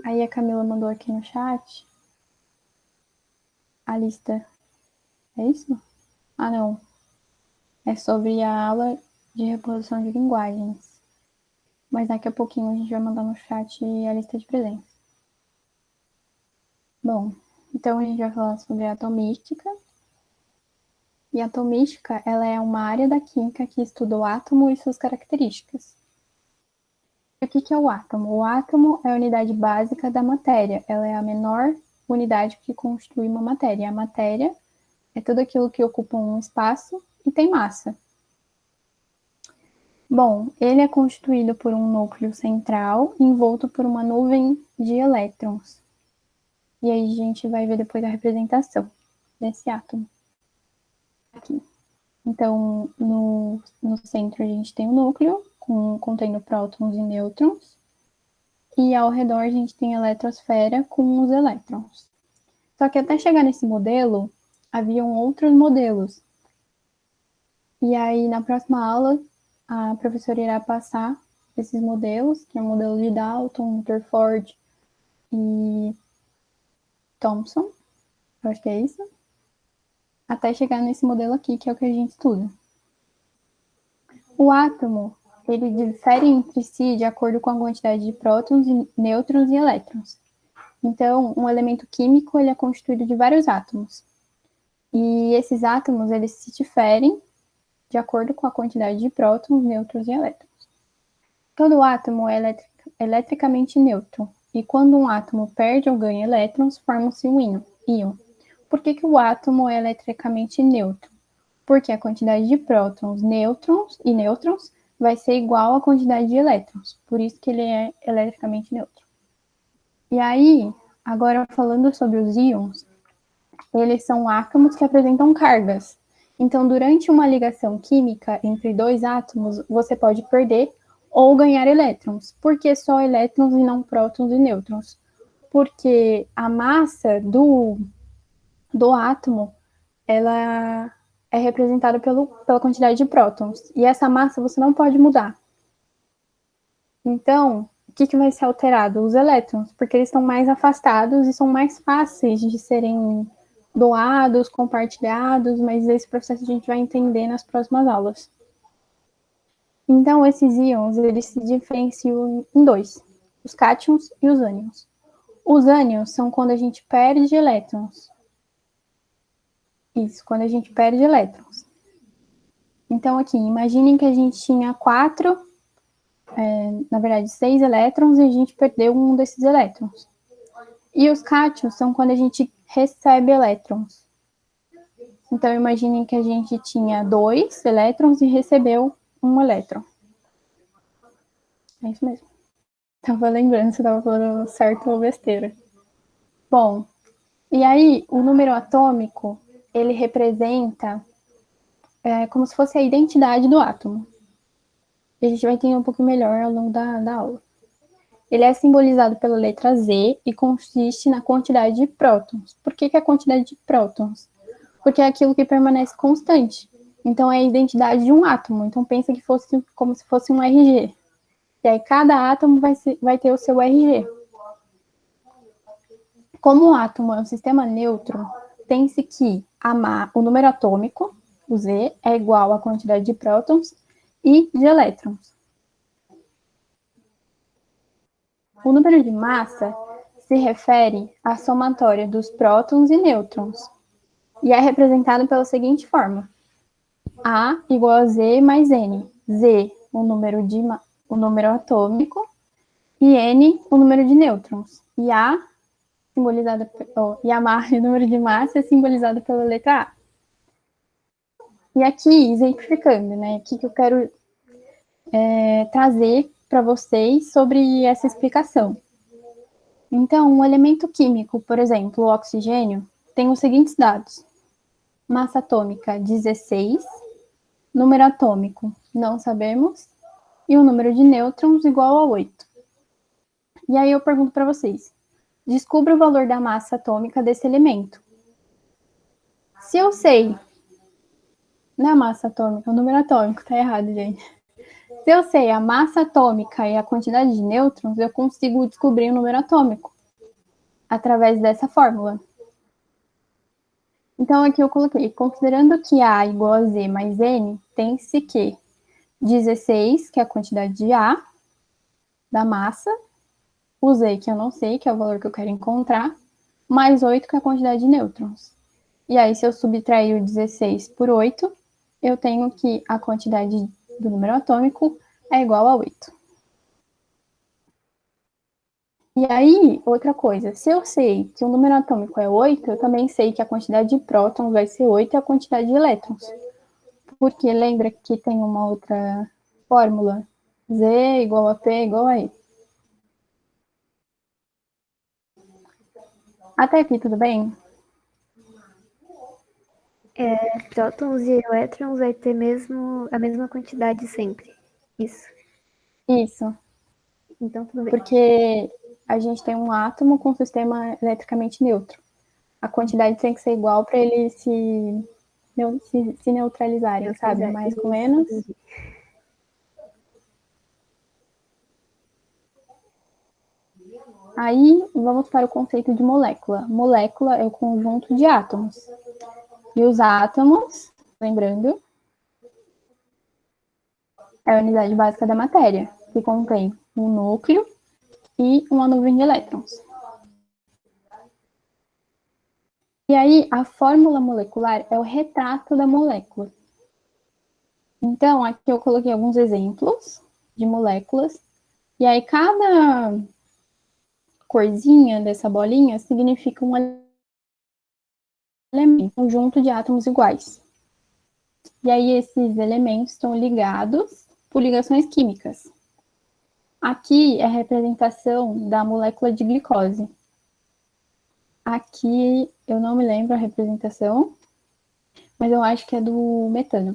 Aí a Camila mandou aqui no chat a lista. É isso? Ah, não. É sobre a aula de reposição de linguagens. Mas daqui a pouquinho a gente vai mandar no chat a lista de presentes. Bom, então a gente vai falar sobre a atomística. E a atomística, ela é uma área da química que estuda o átomo e suas características. E o que é o átomo? O átomo é a unidade básica da matéria. Ela é a menor unidade que constitui uma matéria. A matéria é tudo aquilo que ocupa um espaço e tem massa. Bom, ele é constituído por um núcleo central envolto por uma nuvem de elétrons. E aí a gente vai ver depois a representação desse átomo. Aqui. Então, no centro a gente tem o núcleo, contendo prótons e nêutrons. E ao redor a gente tem a eletrosfera com os elétrons. Só que até chegar nesse modelo, haviam outros modelos. E aí, na próxima aula, a professora irá passar esses modelos, que é o modelo de Dalton, Rutherford e Thomson, eu acho que é isso, até chegar nesse modelo aqui, que é o que a gente estuda. O átomo, ele difere entre si de acordo com a quantidade de prótons, nêutrons e elétrons. Então, um elemento químico, ele é constituído de vários átomos. E esses átomos, eles se diferem de acordo com a quantidade de prótons, nêutrons e elétrons. Todo átomo é eletricamente neutro, e quando um átomo perde ou ganha elétrons, forma-se um íon. Por que o átomo é eletricamente neutro? Porque a quantidade de prótons, nêutrons e nêutrons vai ser igual à quantidade de elétrons, por isso que ele é eletricamente neutro. E aí, agora falando sobre os íons, eles são átomos que apresentam cargas. Então, durante uma ligação química entre dois átomos, você pode perder ou ganhar elétrons. Por que só elétrons e não prótons e nêutrons? Porque a massa do átomo, ela é representada pela quantidade de prótons. E essa massa você não pode mudar. Então, o que vai ser alterado? Os elétrons, porque eles estão mais afastados e são mais fáceis de serem doados, compartilhados, mas esse processo a gente vai entender nas próximas aulas. Então, esses íons, eles se diferenciam em dois, os cátions e os ânions. Os ânions são quando a gente perde elétrons. Isso, quando a gente perde elétrons. Então, aqui, imaginem que a gente tinha na verdade, 6 elétrons e a gente perdeu um desses elétrons. E os cátions são quando a gente recebe elétrons. Então, imaginem que a gente tinha 2 elétrons e recebeu um elétron. É isso mesmo. Tava lembrando se estava falando certo ou besteira. Bom, e aí o número atômico, ele representa como se fosse a identidade do átomo. E a gente vai entender um pouco melhor ao longo da aula. Ele é simbolizado pela letra Z e consiste na quantidade de prótons. Por que a quantidade de prótons? Porque é aquilo que permanece constante. Então, é a identidade de um átomo. Então, pensa que fosse como se fosse um RG. E aí, cada átomo vai ter o seu RG. Como o átomo é um sistema neutro, pense que o número atômico, o Z, é igual à quantidade de prótons e de elétrons. O número de massa se refere à somatória dos prótons e nêutrons e é representado pela seguinte forma: A igual a Z mais N. Z, o número atômico, e N, o número de nêutrons. E A, simbolizada o número de massa, é simbolizado pela letra A. E aqui, exemplificando, né, o que eu quero trazer para vocês sobre essa explicação. Então, um elemento químico, por exemplo, o oxigênio, tem os seguintes dados: massa atômica 16, número atômico não sabemos, e o número de nêutrons igual a 8. E aí eu pergunto para vocês, descubra o valor da massa atômica desse elemento. Se eu sei, não é a massa atômica, é o número atômico, tá errado, gente. Se eu sei a massa atômica e a quantidade de nêutrons, eu consigo descobrir o número atômico através dessa fórmula. Então, aqui eu coloquei, considerando que A igual a Z mais N, tem-se que 16, que é a quantidade de A, da massa, o Z, que eu não sei, que é o valor que eu quero encontrar, mais 8, que é a quantidade de nêutrons. E aí, se eu subtrair o 16 por 8, eu tenho que a quantidade do número atômico é igual a 8. E aí, outra coisa, se eu sei que o número atômico é 8, eu também sei que a quantidade de prótons vai ser 8 e a quantidade de elétrons. Porque lembra que tem uma outra fórmula? Z igual a P igual a E. Até aqui, tudo bem? Prótons e elétrons vai ter a mesma quantidade sempre. Isso. Isso. Então, tudo bem. Porque a gente tem um átomo com um sistema eletricamente neutro. A quantidade tem que ser igual para eles se neutralizarem, sabe? Mais com menos. Aí, vamos para o conceito de molécula. Molécula é o conjunto de átomos. E os átomos, lembrando, é a unidade básica da matéria, que contém um núcleo e uma nuvem de elétrons. E aí, a fórmula molecular é o retrato da molécula. Então, aqui eu coloquei alguns exemplos de moléculas. E aí, cada corzinha dessa bolinha significa um elemento, um conjunto de átomos iguais. E aí, esses elementos estão ligados por ligações químicas. Aqui é a representação da molécula de glicose. Aqui eu não me lembro a representação, mas eu acho que é do metano.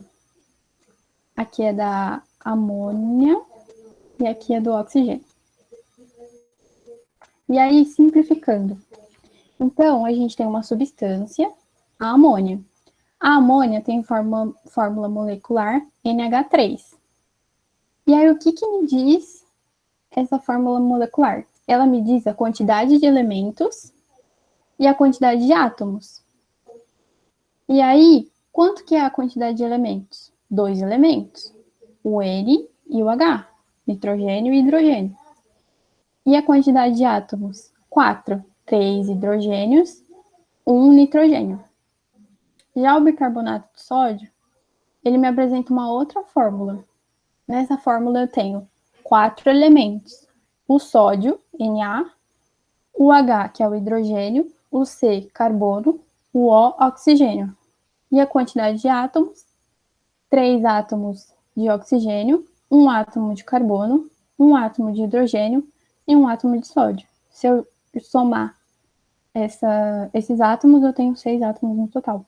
Aqui é da amônia e aqui é do oxigênio. E aí, simplificando. Então, a gente tem uma substância, a amônia. A amônia tem fórmula molecular NH3. E aí, o que me diz essa fórmula molecular? Ela me diz a quantidade de elementos e a quantidade de átomos. E aí, quanto que é a quantidade de elementos? 2 elementos, o N e o H, nitrogênio e hidrogênio. E a quantidade de átomos? 4, 3 hidrogênios, 1 nitrogênio. Já o bicarbonato de sódio, ele me apresenta uma outra fórmula. Nessa fórmula eu tenho 4 elementos. O sódio, Na, o H, que é o hidrogênio, o C, carbono, o O, oxigênio. E a quantidade de átomos? 3 átomos de oxigênio, 1 átomo de carbono, 1 átomo de hidrogênio e 1 átomo de sódio. Se eu somar esses átomos, eu tenho 6 átomos no total.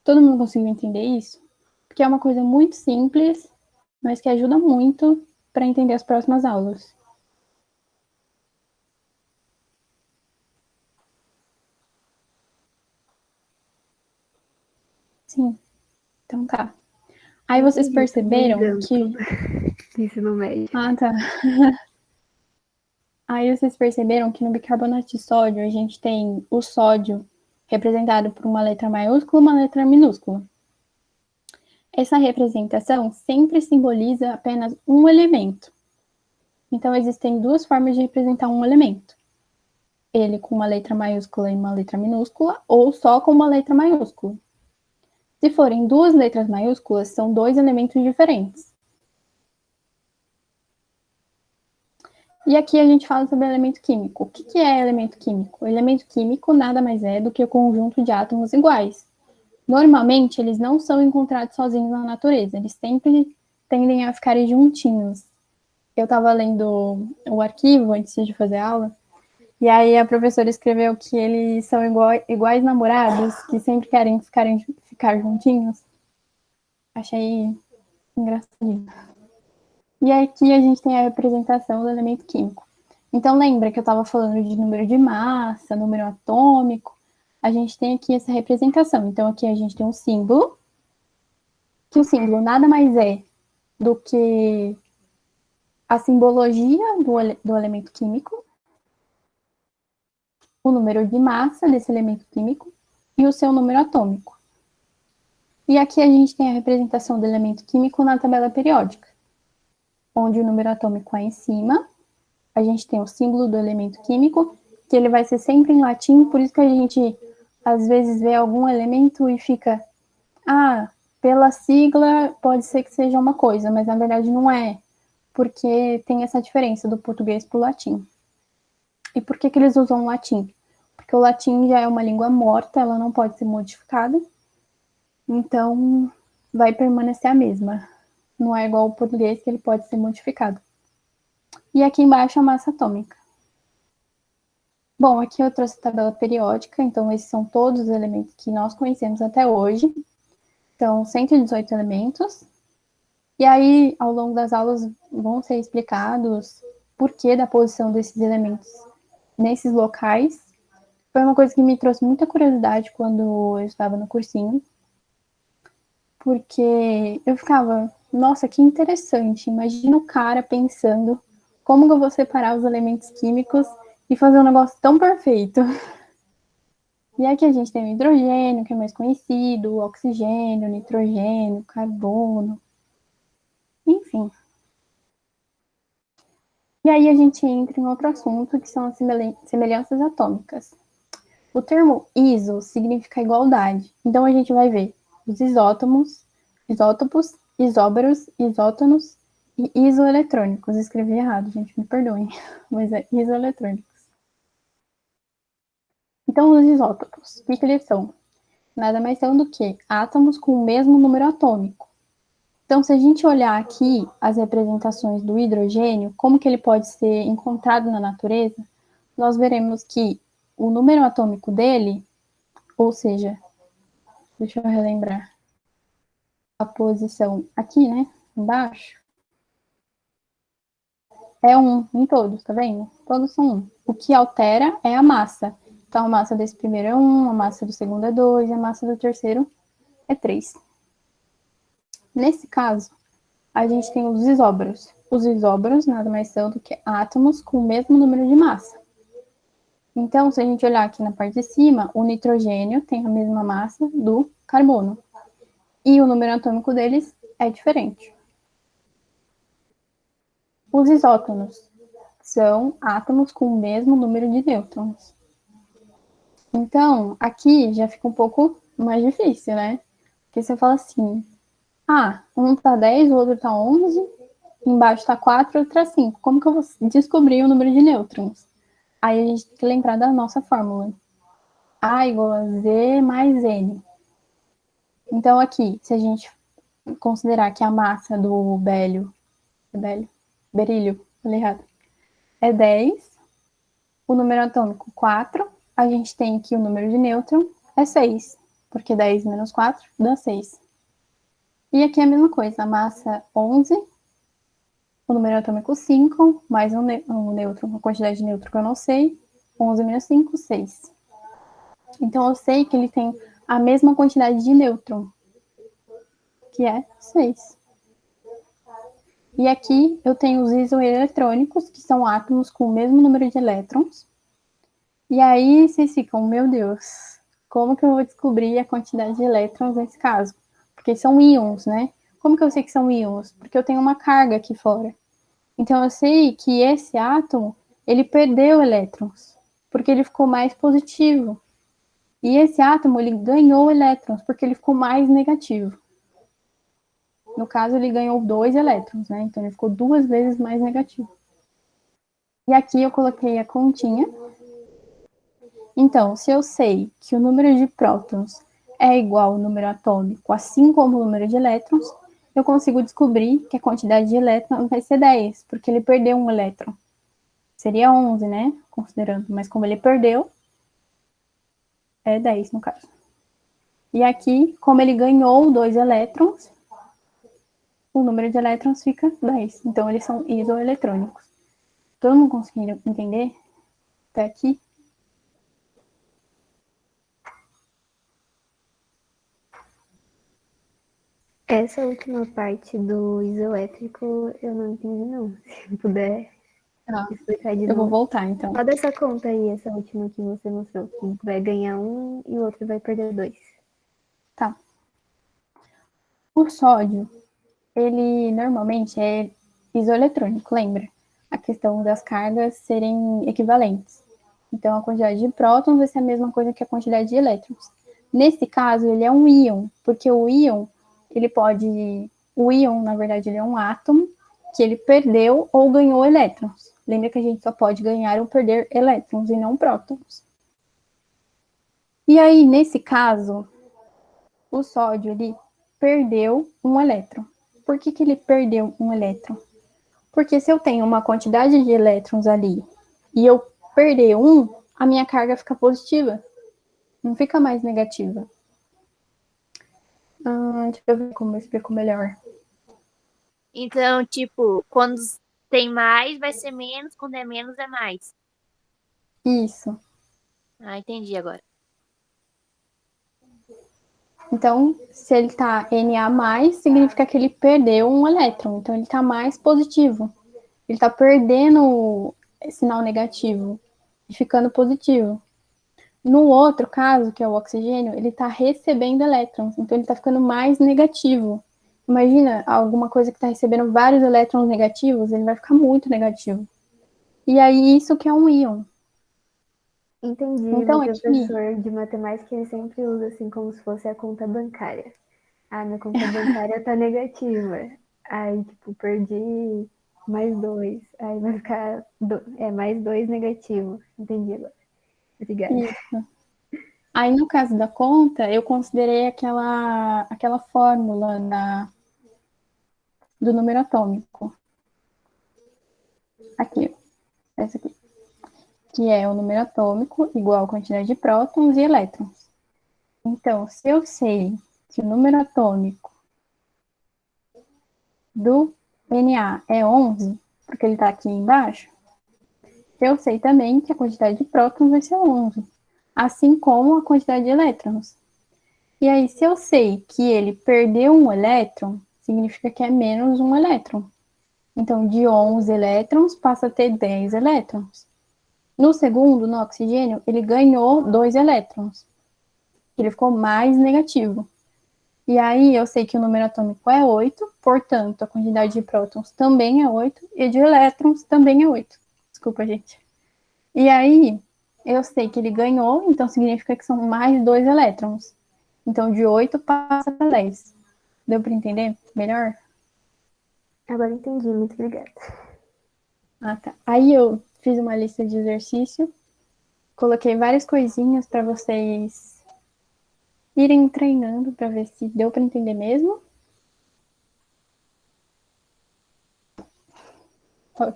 Todo mundo conseguiu entender isso? Porque é uma coisa muito simples, mas que ajuda muito para entender as próximas aulas. Sim, então tá. Aí vocês perceberam que... Ensino médio. Ah, tá. Aí vocês perceberam que no bicarbonato de sódio a gente tem o sódio representado por uma letra maiúscula e uma letra minúscula. Essa representação sempre simboliza apenas um elemento. Então existem duas formas de representar um elemento. Ele com uma letra maiúscula e uma letra minúscula, ou só com uma letra maiúscula. Se forem duas letras maiúsculas, são dois elementos diferentes. E aqui a gente fala sobre elemento químico. O que é elemento químico? O elemento químico nada mais é do que o conjunto de átomos iguais. Normalmente, eles não são encontrados sozinhos na natureza, eles sempre tendem a ficarem juntinhos. Eu estava lendo o arquivo antes de fazer a aula, e aí a professora escreveu que eles são iguais namorados, que sempre querem ficar juntinhos. Achei engraçadinho. E aqui a gente tem a representação do elemento químico. Então lembra que eu estava falando de número de massa, número atômico. A gente tem aqui essa representação. Então aqui a gente tem um símbolo, que o símbolo nada mais é do que a simbologia do elemento químico, o número de massa desse elemento químico e o seu número atômico. E aqui a gente tem a representação do elemento químico na tabela periódica, onde o número atômico é em cima, a gente tem o símbolo do elemento químico, que ele vai ser sempre em latim, por isso que a gente às vezes vê algum elemento e fica, pela sigla pode ser que seja uma coisa, mas na verdade não é, porque tem essa diferença do português para o latim. E por que eles usam o latim? Porque o latim já é uma língua morta, ela não pode ser modificada, então vai permanecer a mesma. Não é igual ao português, que ele pode ser modificado. E aqui embaixo a massa atômica. Bom, aqui eu trouxe a tabela periódica, então esses são todos os elementos que nós conhecemos até hoje. Então, 118 elementos. E aí, ao longo das aulas, vão ser explicados por que da posição desses elementos nesses locais. Foi uma coisa que me trouxe muita curiosidade quando eu estava no cursinho, porque eu ficava, nossa, que interessante, imagina o cara pensando como que eu vou separar os elementos químicos e fazer um negócio tão perfeito. E aqui a gente tem o hidrogênio, que é mais conhecido, o oxigênio, o nitrogênio, o carbono, enfim. E aí a gente entra em outro assunto, que são as semelhanças atômicas. O termo iso significa igualdade. Então a gente vai ver os isótopos, isóbaros, isótonos e isoeletrônicos. Escrevi errado, gente, me perdoem, mas é isoeletrônicos. Então, os isótopos, o que eles são? Nada mais são do que átomos com o mesmo número atômico. Então, se a gente olhar aqui as representações do hidrogênio, como que ele pode ser encontrado na natureza, nós veremos que o número atômico dele, ou seja, deixa eu relembrar, a posição aqui, né, embaixo, é 1 em todos, tá vendo? Todos são 1. O que altera é a massa. Então, a massa desse primeiro é 1, a massa do segundo é 2, a massa do terceiro é 3. Nesse caso, a gente tem os isóbaros. Os isóbaros nada mais são do que átomos com o mesmo número de massa. Então, se a gente olhar aqui na parte de cima, o nitrogênio tem a mesma massa do carbono. E o número atômico deles é diferente. Os isótonos são átomos com o mesmo número de nêutrons. Então, aqui já fica um pouco mais difícil, né? Porque você fala assim, um tá 10, o outro tá 11, embaixo tá 4, o outro tá 5. Como que eu vou descobrir o número de nêutrons? Aí a gente tem que lembrar da nossa fórmula. A igual a Z mais N. Então, aqui, se a gente considerar que a massa do berílio, falei errado, é 10, o número atômico 4, a gente tem que o número de nêutron é 6, porque 10 menos 4 dá 6. E aqui é a mesma coisa, a massa 11, o número atômico 5, mais um nêutron, a quantidade de nêutron que eu não sei, 11 menos 5, 6. Então eu sei que ele tem a mesma quantidade de nêutron, que é 6. E aqui eu tenho os isoeletrônicos, que são átomos com o mesmo número de elétrons. E aí vocês ficam, meu Deus, como que eu vou descobrir a quantidade de elétrons nesse caso? Porque são íons, né? Como que eu sei que são íons? Porque eu tenho uma carga aqui fora. Então eu sei que esse átomo, ele perdeu elétrons, porque ele ficou mais positivo. E esse átomo, ele ganhou elétrons, porque ele ficou mais negativo. No caso, ele ganhou 2 elétrons, né? Então ele ficou 2 vezes mais negativo. E aqui eu coloquei a continha. Então, se eu sei que o número de prótons é igual ao número atômico, assim como o número de elétrons, eu consigo descobrir que a quantidade de elétrons vai ser 10, porque ele perdeu um elétron. Seria 11, né? Considerando, mas como ele perdeu, é 10 no caso. E aqui, como ele ganhou 2 elétrons, o número de elétrons fica 10. Então, eles são isoeletrônicos. Todo mundo conseguiu entender até aqui? Essa última parte do isoelétrico eu não entendi, não. Se puder Tá. explicar de Eu vou novo. voltar, então. Só dessa conta aí, essa última que você mostrou, que vai ganhar 1 e o outro vai perder 2. Tá. O sódio, ele normalmente é isoeletrônico, lembra? A questão das cargas serem equivalentes. Então, a quantidade de prótons vai ser a mesma coisa que a quantidade de elétrons. Nesse caso, ele é um íon, porque o íon, ele pode... O íon, na verdade, ele é um átomo que ele perdeu ou ganhou elétrons. Lembra que a gente só pode ganhar ou perder elétrons e não prótons. E aí, nesse caso, o sódio, ele perdeu um elétron. Por que ele perdeu um elétron? Porque se eu tenho uma quantidade de elétrons ali e eu perder um, a minha carga fica positiva, não fica mais negativa. Deixa eu ver como eu explico melhor. Então, tipo, quando tem mais, vai ser menos, quando é menos, é mais. Isso. Ah, entendi agora. Então, se ele está Na+, significa que ele perdeu um elétron. Então, ele está mais positivo. Ele está perdendo sinal negativo e ficando positivo. No outro caso, que é o oxigênio, ele está recebendo elétrons, então ele está ficando mais negativo. Imagina alguma coisa que está recebendo vários elétrons negativos, ele vai ficar muito negativo. E aí, isso que é um íon. Entendi, Então, meu aqui, professor de matemática, ele sempre usa assim como se fosse a conta bancária. Ah, minha conta bancária tá negativa. Aí, tipo, perdi mais 2. Aí vai ficar mais 2 negativo. Entendi agora. Obrigada. isso. Aí, no caso da conta, eu considerei aquela fórmula do número atômico. Aqui, essa aqui. Que é o número atômico igual a quantidade de prótons e elétrons. Então, se eu sei que o número atômico do Na é 11, porque ele está aqui embaixo, eu sei também que a quantidade de prótons vai ser 11, assim como a quantidade de elétrons. E aí, se eu sei que ele perdeu um elétron, significa que é menos um elétron. Então, de 11 elétrons, passa a ter 10 elétrons. No segundo, no oxigênio, ele ganhou 2 elétrons. Ele ficou mais negativo. E aí eu sei que o número atômico é 8, portanto, a quantidade de prótons também é 8 e de elétrons também é 8. Desculpa, gente. E aí eu sei que ele ganhou, então significa que são mais 2 elétrons. Então, de 8 passa para 10. Deu para entender melhor? Agora entendi, muito obrigada. Ah, tá. Aí eu fiz uma lista de exercício, coloquei várias coisinhas para vocês irem treinando para ver se deu para entender mesmo.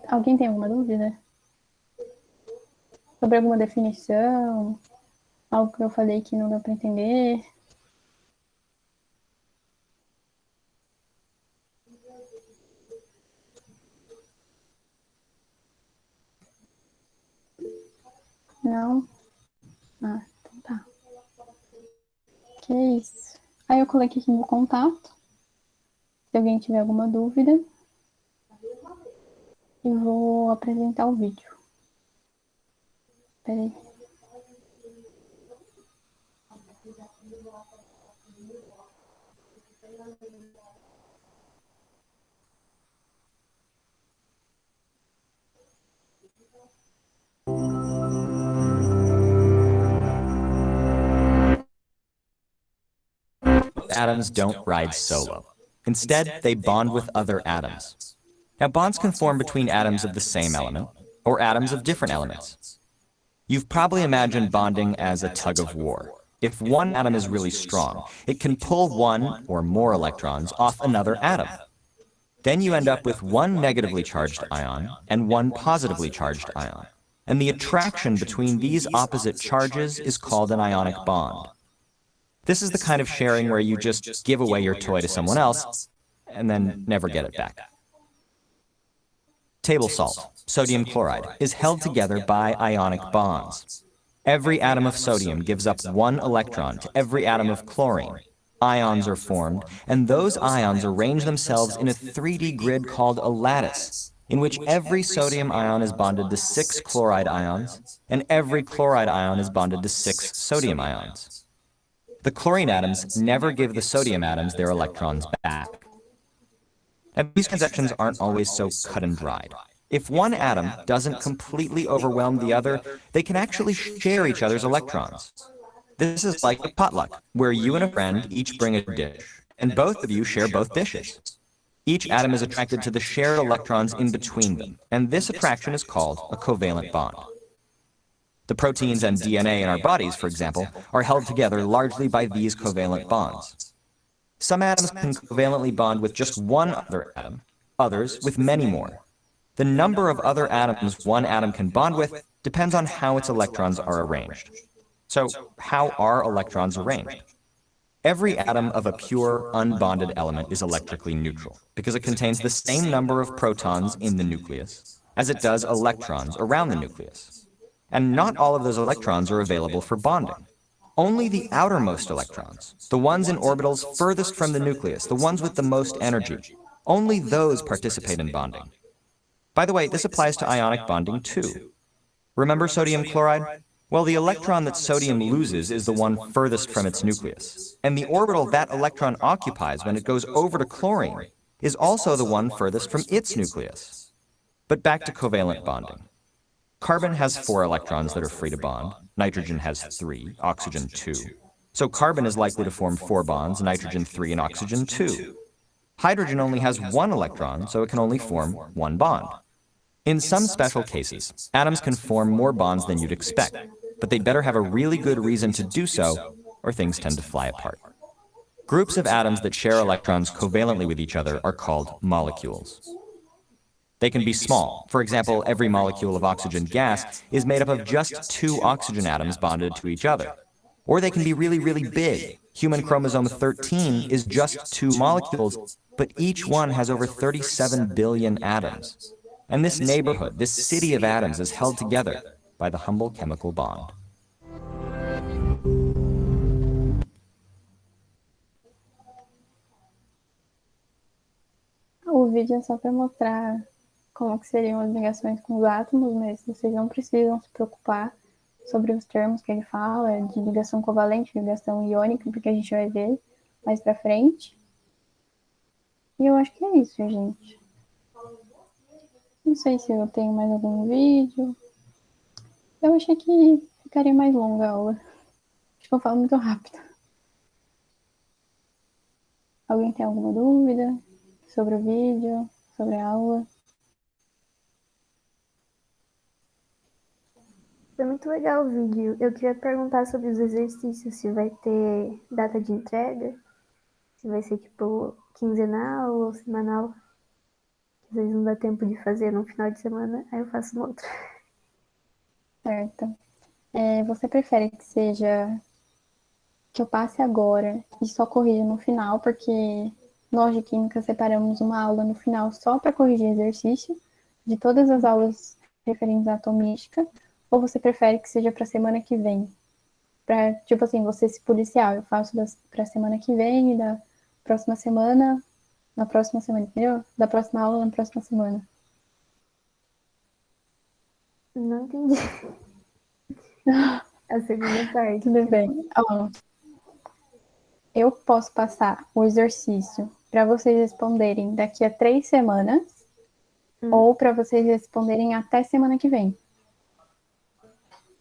Alguém tem alguma dúvida? Sobre alguma definição? Algo que eu falei que não deu para entender? Não? Ah, então tá. Que isso. Aí eu coloquei aqui no contato. Se alguém tiver alguma dúvida, eu vou apresentar o vídeo. Peraí. Atoms don't ride solo. Instead, they bond with other atoms. Now, bonds can form between atoms of the same element, or atoms of different elements. You've probably imagined bonding as a tug of war. If one atom is really strong, it can pull one or more electrons off another atom. Then you end up with one negatively charged ion and one positively charged ion. And the attraction between these opposite charges is called an ionic bond. This is the kind of sharing where you just give away your toy to someone else and then never get it back. Table salt, sodium chloride, is held together by ionic bonds. Every atom of sodium gives up one electron to every atom of chlorine, ions are formed, and those ions arrange themselves in a 3D grid called a lattice, in which every sodium ion is bonded to 6 chloride ions, and every chloride ion is bonded to 6 sodium ions. The chlorine atoms never give the sodium atoms their electrons back. And these transactions aren't always so cut and dried. If one atom doesn't completely overwhelm the other, they can actually share each other's electrons. This is like a potluck, where you and a friend each bring a dish, and both of you share both dishes. Each atom is attracted to the shared electrons in between them, and this attraction is called a covalent bond. The proteins and DNA in our bodies, for example, are held together largely by these covalent bonds. Some atoms can covalently bond with just one other atom, others with many more. The number of other atoms one atom can bond with depends on how its electrons are arranged. So, how are electrons arranged? Every atom of a pure, unbonded element is electrically neutral, because it contains the same number of protons in the nucleus as it does electrons around the nucleus. And not all of those electrons are available for bonding. Only the outermost electrons, the ones in orbitals furthest from the nucleus, the ones with the most energy, only those participate in bonding. By the way, this applies to ionic bonding too. Remember sodium chloride? Well, the electron that sodium loses is the one furthest from its nucleus. And the orbital that electron occupies when it goes over to chlorine is also the one furthest from its nucleus. But back to covalent bonding. Carbon has 4 electrons that are free to bond. Nitrogen has 3, oxygen 2. So carbon is likely to form 4 bonds, nitrogen 3 and oxygen 2. Hydrogen only has 1 electron, so it can only form 1 bond. In some special cases, atoms can form more bonds than you'd expect, but they'd better have a really good reason to do so, or things tend to fly apart. Groups of atoms that share electrons covalently with each other are called molecules. They can be small. For example, every molecule of oxygen gas is made up of just 2 oxygen atoms bonded to each other. Or they can be really, really big. Human chromosome 13 is just 2 molecules, but each one has over 37 billion atoms. And this neighborhood, this city of atoms, is held together by the humble chemical bond. O vídeo é só para mostrar como que seriam as ligações com os átomos, mas vocês não precisam se preocupar sobre os termos que ele fala, de ligação covalente, ligação iônica, porque a gente vai ver mais pra frente. E eu acho que é isso, gente. Não sei se eu tenho mais algum vídeo. Eu achei que ficaria mais longa a aula. Acho que eu falo muito rápido. Alguém tem alguma dúvida sobre o vídeo, sobre a aula? Foi muito legal o vídeo. Eu queria perguntar sobre os exercícios, se vai ter data de entrega, se vai ser tipo quinzenal ou semanal. Às vezes não dá tempo de fazer no final de semana, aí eu faço no outro. Certo. Você prefere que seja que eu passe agora e só corrija no final, porque nós de Química separamos uma aula no final só para corrigir exercício de todas as aulas referentes à atomística, ou você prefere que seja para semana que vem? Para, tipo assim, você se policiar, eu faço para semana que vem e da próxima semana, na próxima semana, entendeu? Da próxima aula na próxima semana. Não entendi. A segunda parte. Tudo bem. Ó, eu posso passar o exercício para vocês responderem daqui a 3 semanas ou para vocês responderem até semana que vem.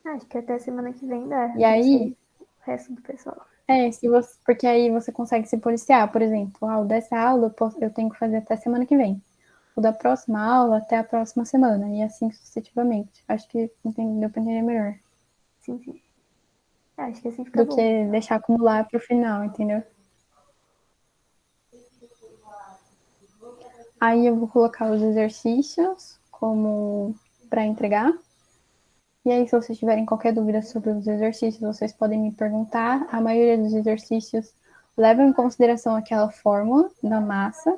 Acho que até semana que vem dá. E aí, o resto do pessoal. porque aí você consegue se policiar, por exemplo, o dessa aula eu tenho que fazer até semana que vem. O da próxima aula até a próxima semana, e assim sucessivamente. Acho que deu para entender melhor. Sim. Acho que assim fica bom. Do que deixar acumular para o final, entendeu? Aí eu vou colocar os exercícios como para entregar. E aí, se vocês tiverem qualquer dúvida sobre os exercícios, vocês podem me perguntar. A maioria dos exercícios levam em consideração aquela fórmula da massa,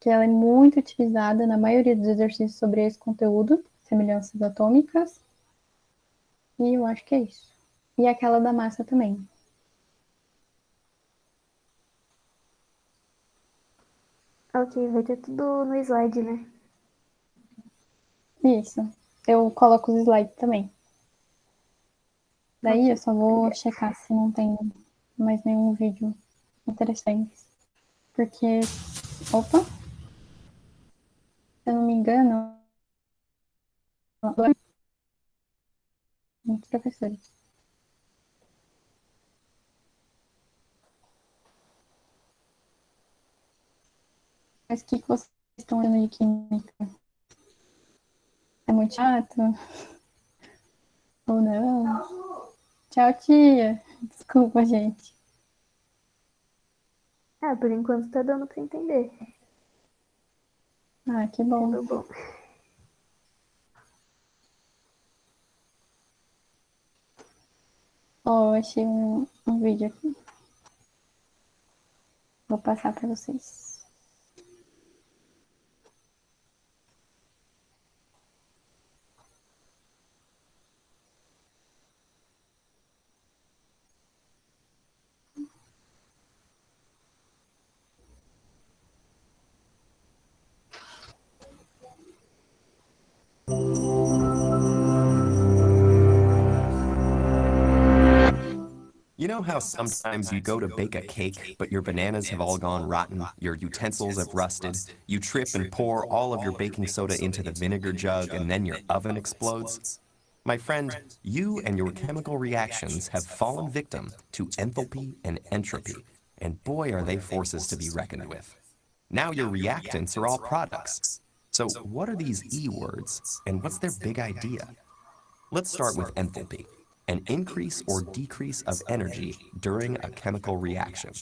que ela é muito utilizada na maioria dos exercícios sobre esse conteúdo, semelhanças atômicas. E eu acho que é isso. E aquela da massa também. Ok, vai ter tudo no slide, né? Isso. Eu coloco os slides também. Daí eu Ok, só vou obrigada. checar se não tem mais nenhum vídeo interessante. Porque, opa, se eu não me engano, muitos professores. Mas o que vocês estão lendo de química? É muito chato? Ou não? Tchau, tia. Desculpa, gente. Ah, por enquanto tá dando pra entender. Ah, que bom. Sendo bom. Ó, eu achei um vídeo aqui. Vou passar para vocês. You know how sometimes you go to bake a cake, but your bananas have all gone rotten, your utensils have rusted, you trip and pour all of your baking soda into the vinegar jug, and then your oven explodes? My friend, you and your chemical reactions have fallen victim to enthalpy and entropy, and boy are they forces to be reckoned with. Now your reactants are all products. So what are these E words, and what's their big idea? Let's start with enthalpy, an increase or decrease of energy during a chemical reaction.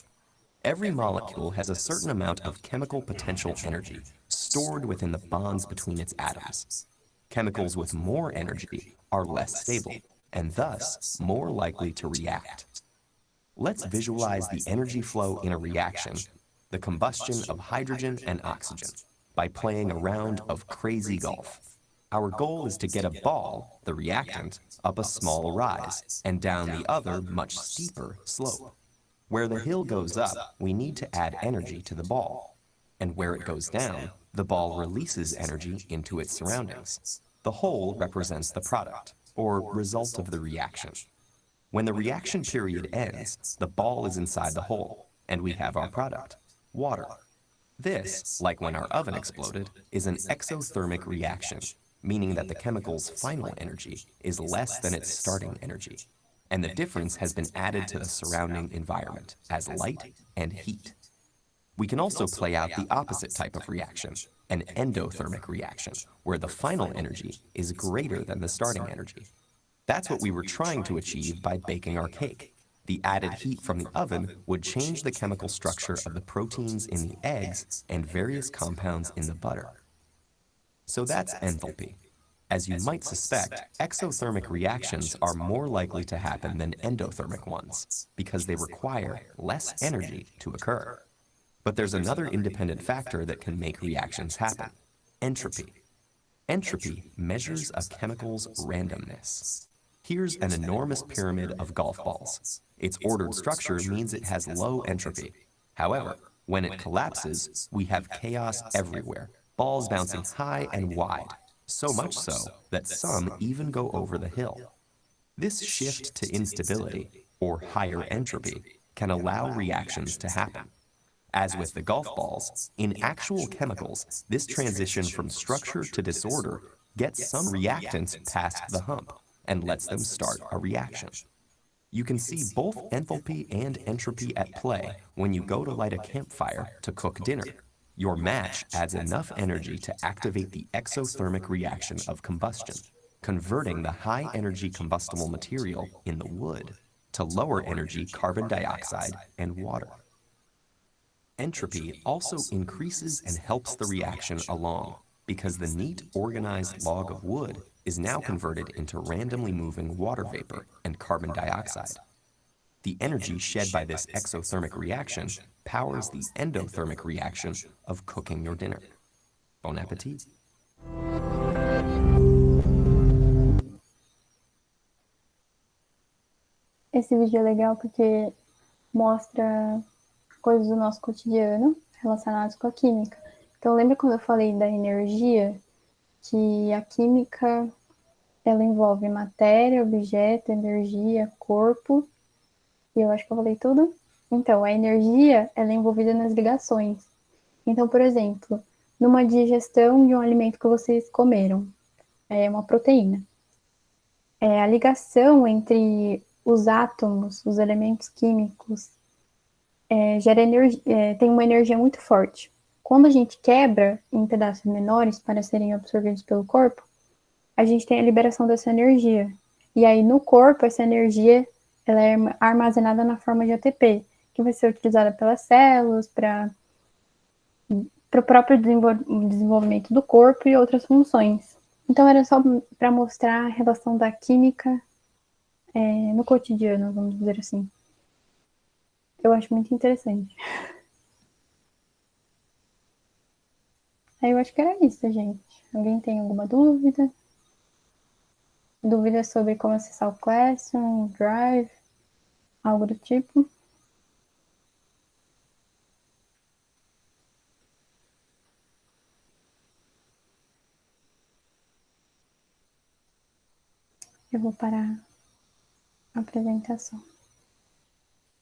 Every molecule has a certain amount of chemical potential energy stored within the bonds between its atoms. Chemicals with more energy are less stable, and thus more likely to react. Let's visualize the energy flow in a reaction, the combustion of hydrogen and oxygen, by playing a round of crazy golf. Our goal is to get a ball, the reactant, up a small rise and down the other, much steeper slope. Where the hill goes up, we need to add energy to the ball. And where it goes down, the ball releases energy into its surroundings. The whole represents the product, or result of the reaction. When the reaction period ends, the ball is inside the hole, and we have our product, water. This, like when our oven exploded, is an exothermic reaction, meaning that the chemical's final energy is less than its starting energy, and the difference has been added to the surrounding environment as light and heat. We can also play out the opposite type of reaction, an endothermic reaction, where the final energy is greater than the starting energy. That's what we were trying to achieve by baking our cake. The added heat from the oven would change the chemical structure of the proteins in the eggs and various compounds in the butter. So that's enthalpy. As you might suspect, exothermic reactions are more likely to happen than endothermic ones because they require less energy to occur. But there's another independent factor that can make reactions happen: entropy. Entropy measures a chemical's randomness. Here's an enormous pyramid of golf balls. Its ordered structure means it has low entropy. However, when it collapses, we have chaos everywhere, balls bouncing high and wide, so much so that some even go over the hill. This shift to instability, or higher entropy, can allow reactions to happen. As with the golf balls, in actual chemicals, this transition from structure to disorder gets some reactants past the hump and lets them start a reaction. You can see both enthalpy and entropy at play when you go to light a campfire to cook dinner. Your match adds enough energy to activate the exothermic reaction of combustion, converting the high-energy combustible material in the wood to lower-energy carbon dioxide and water. Entropy also increases and helps the reaction along because the neat, organized log of wood is now converted into randomly moving water vapor and carbon dioxide. The energy shed by this exothermic reaction powers the endothermic reaction of cooking your dinner. Bon appetit! Esse vídeo é legal porque mostra coisas do nosso cotidiano, relacionados com a química. Então, lembra quando eu falei da energia? Que a química, ela envolve matéria, objeto, energia, corpo. E eu acho que eu falei tudo. Então, a energia, ela é envolvida nas ligações. Então, por exemplo, numa digestão de um alimento que vocês comeram, é uma proteína. A ligação entre os átomos, os elementos químicos, gera energia, tem uma energia muito forte. Quando a gente quebra em pedaços menores para serem absorvidos pelo corpo, a gente tem a liberação dessa energia. E aí, no corpo, essa energia ela é armazenada na forma de ATP, que vai ser utilizada pelas células para o próprio desenvolvimento do corpo e outras funções. Então, era só para mostrar a relação da química no cotidiano, vamos dizer assim. Eu acho muito interessante. Aí eu acho que era isso, gente. Alguém tem alguma dúvida? Dúvidas sobre como acessar o Classroom, o Drive, algo do tipo? Eu vou parar a apresentação.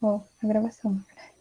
Ou a gravação, na verdade.